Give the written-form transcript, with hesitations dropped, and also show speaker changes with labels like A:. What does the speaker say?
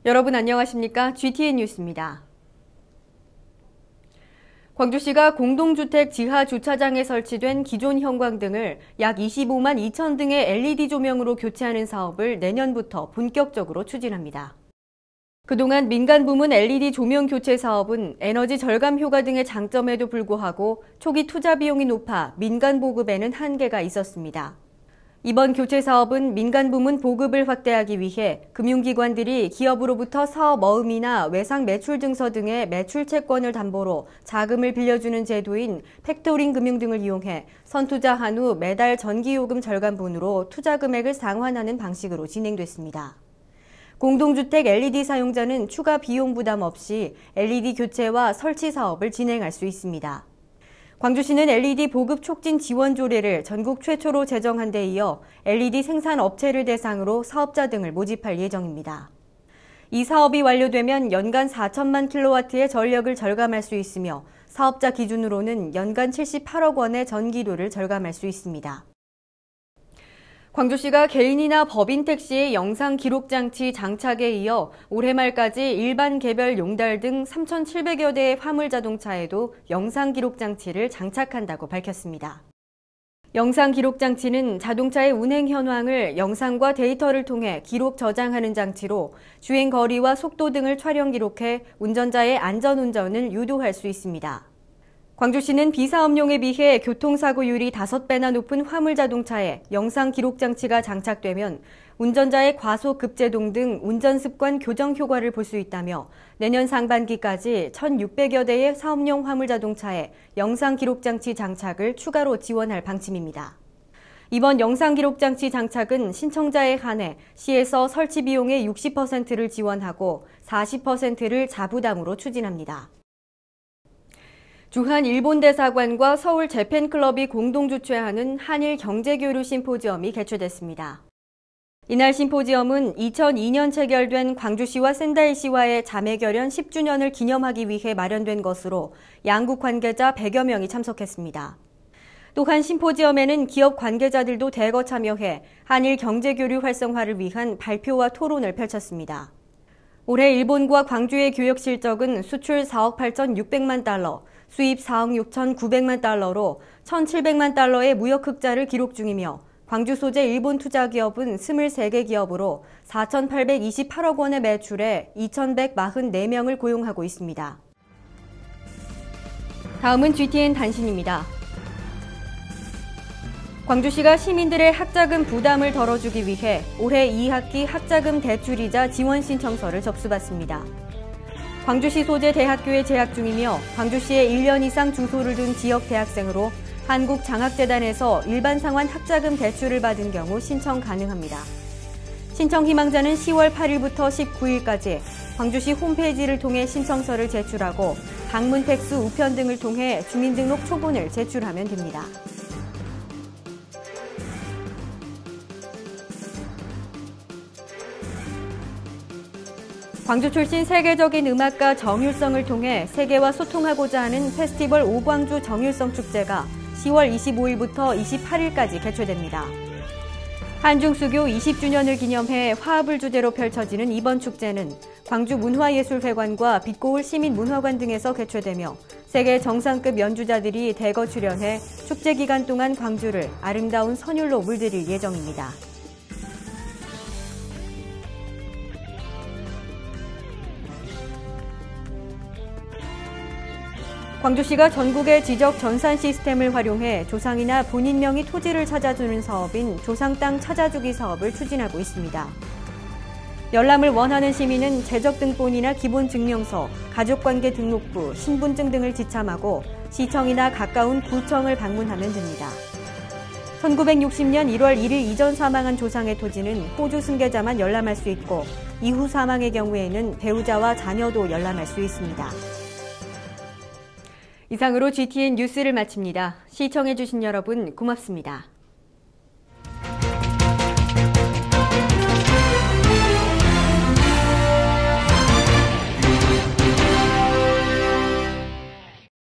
A: 여러분 안녕하십니까? GTN 뉴스입니다. 광주시가 공동주택 지하 주차장에 설치된 기존 형광등을 약 25만 2천 등의 LED 조명으로 교체하는 사업을 내년부터 본격적으로 추진합니다. 그동안 민간 부문 LED 조명 교체 사업은 에너지 절감 효과 등의 장점에도 불구하고 초기 투자 비용이 높아 민간 보급에는 한계가 있었습니다. 이번 교체 사업은 민간 부문 보급을 확대하기 위해 금융기관들이 기업으로부터 사업 어음이나 외상 매출 증서 등의 매출 채권을 담보로 자금을 빌려주는 제도인 팩토링 금융 등을 이용해 선투자한 후 매달 전기요금 절감분으로 투자 금액을 상환하는 방식으로 진행됐습니다. 공동주택 LED 사용자는 추가 비용 부담 없이 LED 교체와 설치 사업을 진행할 수 있습니다. 광주시는 LED 보급 촉진 지원 조례를 전국 최초로 제정한 데 이어 LED 생산 업체를 대상으로 사업자 등을 모집할 예정입니다. 이 사업이 완료되면 연간 4천만 킬로와트의 전력을 절감할 수 있으며 사업자 기준으로는 연간 78억 원의 전기료를 절감할 수 있습니다. 광주시가 개인이나 법인 택시의 영상 기록 장치 장착에 이어 올해 말까지 일반 개별 용달 등 3,700여 대의 화물 자동차에도 영상 기록 장치를 장착한다고 밝혔습니다. 영상 기록 장치는 자동차의 운행 현황을 영상과 데이터를 통해 기록 저장하는 장치로 주행 거리와 속도 등을 촬영 기록해 운전자의 안전 운전을 유도할 수 있습니다. 광주시는 비사업용에 비해 교통사고율이 5배나 높은 화물 자동차에 영상 기록 장치가 장착되면 운전자의 과속 급제동 등 운전 습관 교정 효과를 볼 수 있다며 내년 상반기까지 1,600여 대의 사업용 화물 자동차에 영상 기록 장치 장착을 추가로 지원할 방침입니다. 이번 영상 기록 장치 장착은 신청자에 한해 시에서 설치 비용의 60%를 지원하고 40%를 자부담으로 추진합니다. 주한 일본 대사관과 서울 재팬클럽이 공동 주최하는 한일 경제교류 심포지엄이 개최됐습니다. 이날 심포지엄은 2002년 체결된 광주시와仙台시와의 자매결연 10주년을 기념하기 위해 마련된 것으로 양국 관계자 100여 명이 참석했습니다. 또한 심포지엄에는 기업 관계자들도 대거 참여해 한일 경제교류 활성화를 위한 발표와 토론을 펼쳤습니다. 올해 일본과 광주의 교역 실적은 수출 4억 8,600만 달러, 수입 4억 6,900만 달러로 1,700만 달러의 무역 흑자를 기록 중이며 광주 소재 일본 투자 기업은 23개 기업으로 4,828억 원의 매출에 2,144명을 고용하고 있습니다. 다음은 GTN 단신입니다. 광주시가 시민들의 학자금 부담을 덜어주기 위해 올해 2학기 학자금 대출이자 지원 신청서를 접수받습니다. 광주시 소재 대학교에 재학 중이며 광주시에 1년 이상 주소를 둔 지역 대학생으로 한국장학재단에서 일반 상환 학자금 대출을 받은 경우 신청 가능합니다. 신청 희망자는 10월 8일부터 19일까지 광주시 홈페이지를 통해 신청서를 제출하고 방문 팩스 우편 등을 통해 주민등록 초본을 제출하면 됩니다. 광주 출신 세계적인 음악가 정율성을 통해 세계와 소통하고자 하는 페스티벌 오광주 정율성 축제가 10월 25일부터 28일까지 개최됩니다. 한중수교 20주년을 기념해 화합을 주제로 펼쳐지는 이번 축제는 광주 문화예술회관과 빛고울 시민문화관 등에서 개최되며 세계 정상급 연주자들이 대거 출연해 축제 기간 동안 광주를 아름다운 선율로 물들일 예정입니다. 광주시가 전국의 지적 전산 시스템을 활용해 조상이나 본인 명의 토지를 찾아주는 사업인 조상 땅 찾아주기 사업을 추진하고 있습니다. 열람을 원하는 시민은 재적등본이나 기본증명서, 가족관계 등록부, 신분증 등을 지참하고 시청이나 가까운 구청을 방문하면 됩니다. 1960년 1월 1일 이전 사망한 조상의 토지는 호주 승계자만 열람할 수 있고 이후 사망의 경우에는 배우자와 자녀도 열람할 수 있습니다. 이상으로 GTN 뉴스를 마칩니다. 시청해주신 여러분 고맙습니다.